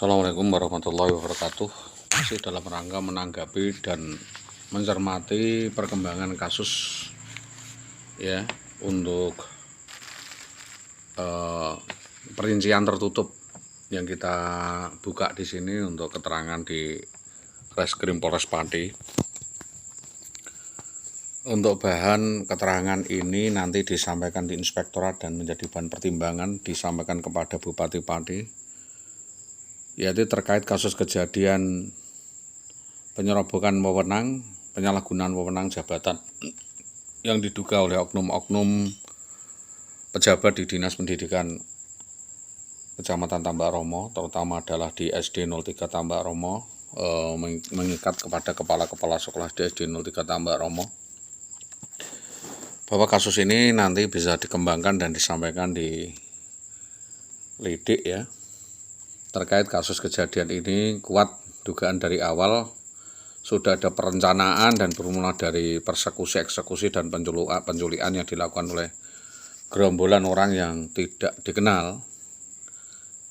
Assalamualaikum warahmatullahi wabarakatuh. Masih dalam rangka menanggapi dan mencermati perkembangan kasus ya untuk perincian tertutup yang kita buka di sini untuk keterangan di Reskrim Polres Pati. Untuk bahan keterangan ini nanti disampaikan di inspektorat dan menjadi bahan pertimbangan disampaikan kepada Bupati Pati, yaitu terkait kasus kejadian penyerobokan wewenang, penyalahgunaan wewenang jabatan yang diduga oleh oknum-oknum pejabat di Dinas Pendidikan Kecamatan Tambak Romo, terutama adalah di SD 03 Tambak Romo, mengikat kepada kepala-kepala sekolah di SD 03 Tambak Romo, bahwa kasus ini nanti bisa dikembangkan dan disampaikan di lidik ya. Terkait kasus kejadian ini kuat dugaan dari awal sudah ada perencanaan dan bermula dari persekusi, eksekusi dan penculikan yang dilakukan oleh gerombolan orang yang tidak dikenal,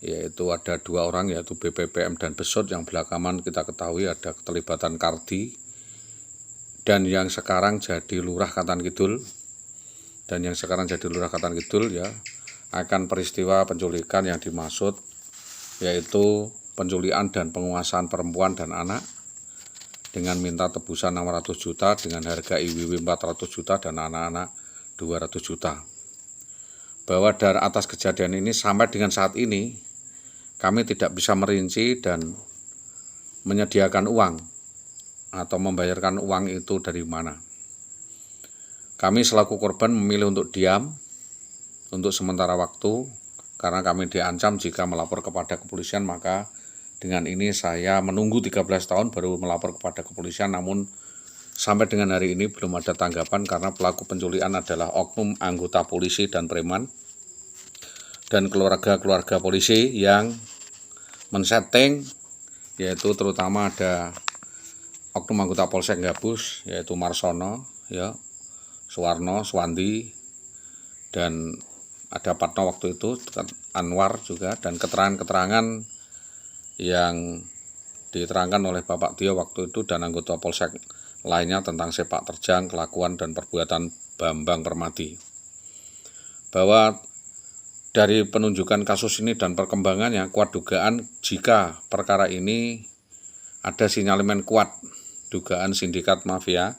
yaitu ada 2 orang, yaitu BPPM dan Besut, yang belakangan kita ketahui ada keterlibatan Kardi, dan yang sekarang jadi Lurah Katan Kidul, ya, akan peristiwa penculikan yang dimaksud yaitu penculikan dan penguasaan perempuan dan anak dengan minta tebusan 600 juta dengan harga IWW 400 juta dan anak-anak 200 juta. Bahwa dari atas kejadian ini sampai dengan saat ini kami tidak bisa merinci dan menyediakan uang atau membayarkan uang itu dari mana. Kami selaku korban memilih untuk diam untuk sementara waktu karena kami diancam jika melapor kepada kepolisian, maka dengan ini saya menunggu 13 tahun baru melapor kepada kepolisian, namun sampai dengan hari ini belum ada tanggapan karena pelaku penculikan adalah oknum anggota polisi dan preman dan keluarga-keluarga polisi yang men-setting, yaitu terutama ada oknum anggota Polsek Gabus yaitu Marsono, ya, Suwarno, Swandi, dan ada Patno waktu itu, Anwar juga, dan keterangan-keterangan yang diterangkan oleh Bapak Tio waktu itu dan anggota Polsek lainnya tentang sepak terjang, kelakuan dan perbuatan Bambang Permadi. Bahwa dari penunjukan kasus ini dan perkembangannya kuat dugaan jika perkara ini ada sinyalemen kuat dugaan sindikat mafia,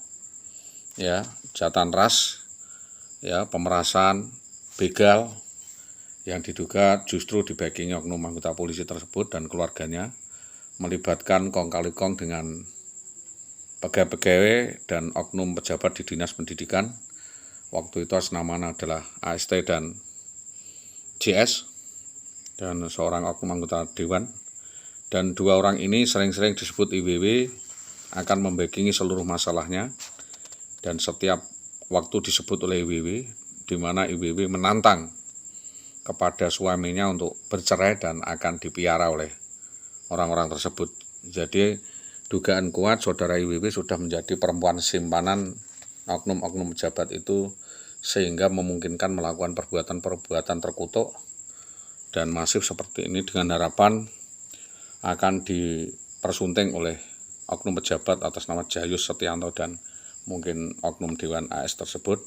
ya, jatan ras, ya, pemerasan, begal yang diduga justru dibackingi oknum anggota polisi tersebut dan keluarganya, melibatkan kong kali kong dengan pegawai dan oknum pejabat di Dinas Pendidikan. Waktu itu namanya adalah AST dan JS dan seorang oknum anggota dewan, dan 2 orang ini sering-sering disebut IWW akan membackingi seluruh masalahnya dan setiap waktu disebut oleh IWW, di mana IWW menantang kepada suaminya untuk bercerai dan akan dipiara oleh orang-orang tersebut. Jadi dugaan kuat saudara IWW sudah menjadi perempuan simpanan oknum-oknum pejabat itu sehingga memungkinkan melakukan perbuatan-perbuatan terkutuk dan masif seperti ini dengan harapan akan dipersunting oleh oknum pejabat atas nama Jayus Setianto dan mungkin oknum Dewan AS tersebut,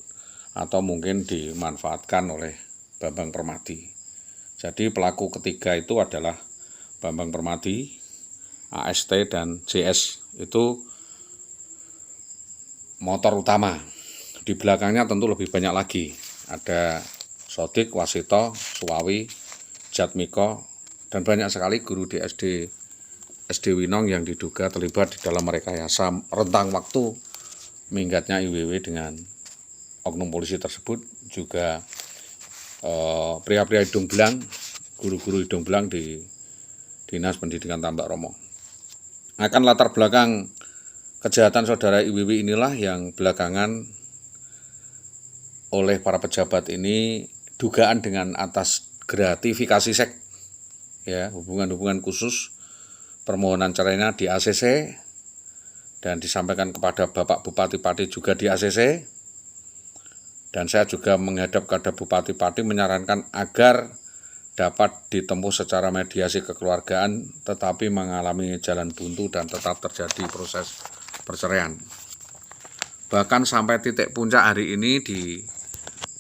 atau mungkin dimanfaatkan oleh Bambang Permadi. Jadi pelaku ketiga itu adalah Bambang Permadi, AST dan JS, itu motor utama. Di belakangnya tentu lebih banyak lagi, ada Sodik, Wasito, Suwawi, Jatmiko, dan banyak sekali guru di SD Winong yang diduga terlibat di dalam rekayasa rentang waktu minggatnya IWW dengan oknum polisi tersebut, juga pria-pria hidung belang, guru-guru hidung belang di Dinas Pendidikan Tambak Romo. Akan latar belakang kejahatan saudara IWW inilah yang belakangan oleh para pejabat ini dugaan dengan atas gratifikasi seks, ya, hubungan-hubungan khusus, permohonan cerainya di ACC dan disampaikan kepada Bapak Bupati Pati juga di ACC. Dan saya juga menghadap kepada Bupati Pati menyarankan agar dapat ditempuh secara mediasi kekeluargaan tetapi mengalami jalan buntu dan tetap terjadi proses perceraian. Bahkan sampai titik puncak hari ini di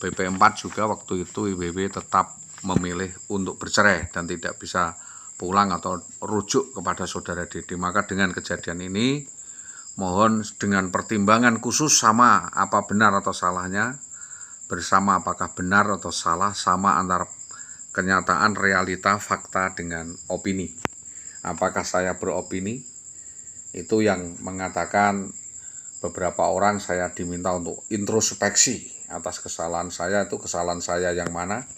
BP4 juga waktu itu IWW tetap memilih untuk bercerai dan tidak bisa pulang atau rujuk kepada saudara Dede. Maka dengan kejadian ini mohon dengan pertimbangan khusus sama apa benar atau salahnya, bersama apakah benar atau salah, sama antara kenyataan, realita, fakta dengan opini. Apakah saya beropini? Itu yang mengatakan beberapa orang saya diminta untuk introspeksi atas kesalahan saya. Itu kesalahan saya yang mana?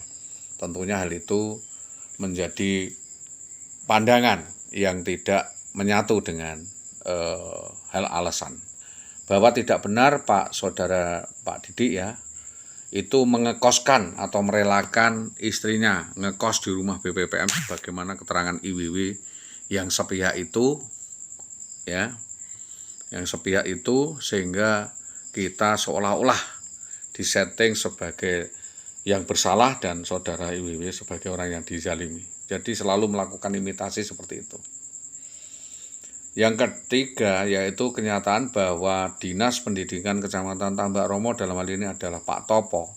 Tentunya hal itu menjadi pandangan yang tidak menyatu dengan hal alasan. Bahwa tidak benar saudara Pak Didik ya, itu mengekoskan atau merelakan istrinya ngekos di rumah BPPM sebagaimana keterangan IWW yang sepihak itu ya, yang sepihak itu, sehingga kita seolah-olah disetting sebagai yang bersalah dan saudara IWW sebagai orang yang dizalimi. Jadi selalu melakukan imitasi seperti itu. Yang ketiga yaitu kenyataan bahwa Dinas Pendidikan Kecamatan Tambak Romo dalam hal ini adalah Pak Topo.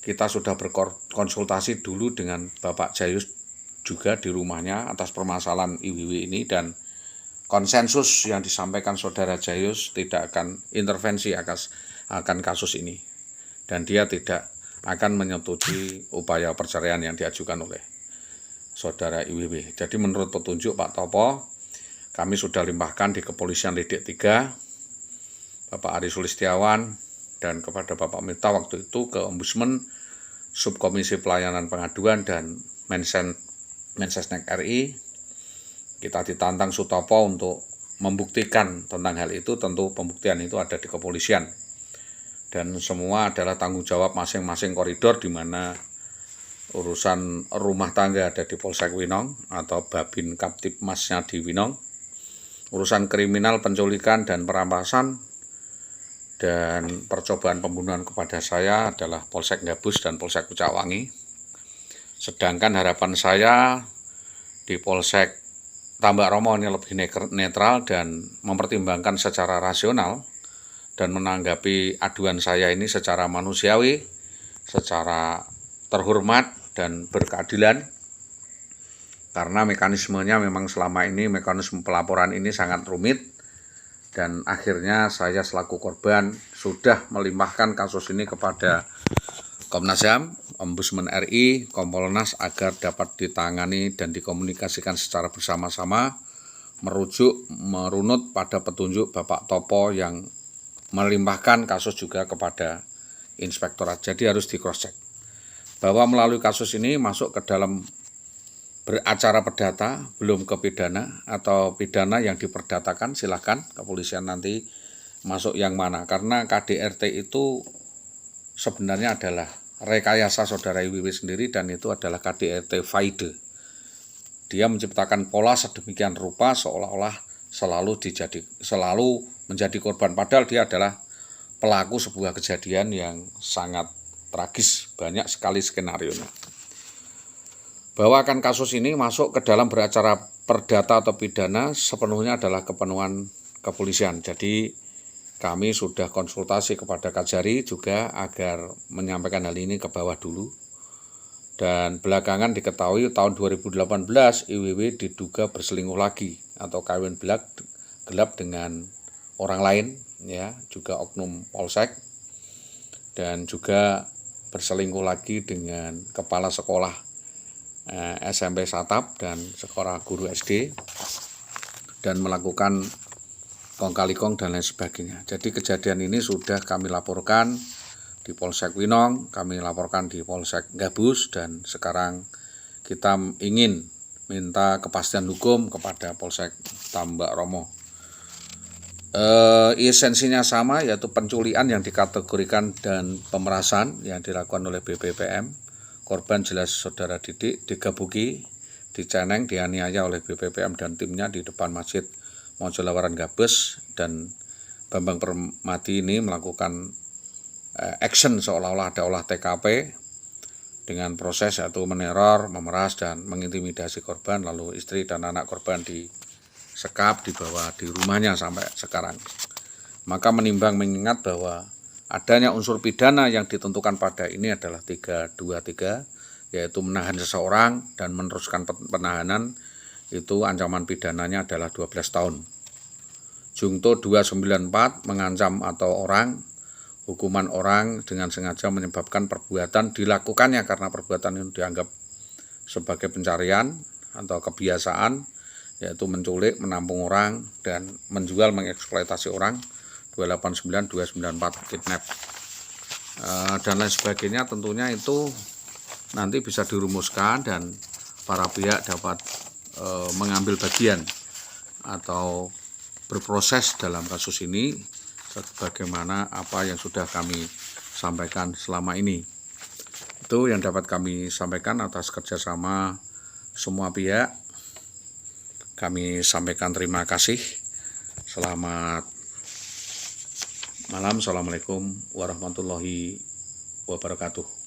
Kita sudah berkonsultasi dulu dengan Bapak Jayus juga di rumahnya atas permasalahan IWW ini, dan konsensus yang disampaikan saudara Jayus tidak akan intervensi akan kasus ini, dan dia tidak akan menyetujui upaya perceraian yang diajukan oleh saudara IWW. Jadi menurut petunjuk Pak Topo, kami sudah limpahkan di Kepolisian Lidik 3, Bapak Ari Sulistiawan, dan kepada Bapak Mita waktu itu ke Ombudsman, Subkomisi Pelayanan Pengaduan, dan Mensesnek RI. Kita ditantang Sutopo untuk membuktikan tentang hal itu. Tentu pembuktian itu ada di kepolisian. Dan semua adalah tanggung jawab masing-masing koridor, di mana urusan rumah tangga ada di Polsek Winong atau Babin Kaptipmasnya di Winong. Urusan kriminal, penculikan dan perampasan dan percobaan pembunuhan kepada saya adalah Polsek Gabus dan Polsek Pucakwangi. Sedangkan harapan saya di Polsek Tambak Romo ini lebih netral dan mempertimbangkan secara rasional dan menanggapi aduan saya ini secara manusiawi, secara terhormat dan berkeadilan. Karena mekanismenya memang selama ini, mekanisme pelaporan ini sangat rumit, dan akhirnya saya selaku korban sudah melimpahkan kasus ini kepada Komnas HAM, Ombudsman RI, Kompolnas agar dapat ditangani dan dikomunikasikan secara bersama-sama, merunut pada petunjuk Bapak Topo yang melimpahkan kasus juga kepada Inspektorat. Jadi harus di cross check bahwa melalui kasus ini masuk ke dalam beracara perdata, belum ke pidana, atau pidana yang diperdatakan, silahkan kepolisian nanti masuk yang mana. Karena KDRT itu sebenarnya adalah rekayasa saudara IWW sendiri, dan itu adalah KDRT Faide. Dia menciptakan pola sedemikian rupa seolah-olah selalu menjadi korban, padahal dia adalah pelaku sebuah kejadian yang sangat tragis, banyak sekali skenarionya. Bahwa akan kasus ini masuk ke dalam beracara perdata atau pidana sepenuhnya adalah kepenuhan kepolisian. Jadi kami sudah konsultasi kepada Kajari juga agar menyampaikan hal ini ke bawah dulu. Dan belakangan diketahui tahun 2018 IWW diduga berselingkuh lagi atau kawin gelap dengan orang lain, ya, juga oknum Polsek, dan juga berselingkuh lagi dengan kepala sekolah SMP Satap dan sekolah guru SD, dan melakukan kong kali kong dan lain sebagainya. Jadi kejadian ini sudah kami laporkan di Polsek Winong, kami laporkan di Polsek Gabus, dan sekarang kita ingin minta kepastian hukum kepada Polsek Tambak Romo. Esensinya sama, yaitu penculian yang dikategorikan dan pemerasan yang dilakukan oleh BPPM. Korban jelas saudara Didik, digebuki, diceneng, dianiaya oleh BPPM dan timnya di depan Masjid Mojolawaran Gabus, dan Bambang Permadi ini melakukan action seolah-olah ada olah TKP dengan proses yaitu meneror, memeras, dan mengintimidasi korban, lalu istri dan anak korban disekap, dibawa di rumahnya sampai sekarang. Maka menimbang mengingat bahwa adanya unsur pidana yang ditentukan pada ini adalah 323, yaitu menahan seseorang dan meneruskan penahanan, itu ancaman pidananya adalah 12 tahun. Jungto 294 mengancam atau orang, hukuman orang dengan sengaja menyebabkan perbuatan dilakukannya karena perbuatan itu dianggap sebagai pencarian atau kebiasaan, yaitu menculik, menampung orang, dan menjual, mengeksploitasi orang, 289, 294 kidnap, dan lain sebagainya. Tentunya itu nanti bisa dirumuskan dan para pihak dapat mengambil bagian atau berproses dalam kasus ini sebagaimana apa yang sudah kami sampaikan selama ini. Itu yang dapat kami sampaikan atas kerjasama semua pihak. Kami sampaikan terima kasih. Selamat malam. Assalamualaikum warahmatullahi wabarakatuh.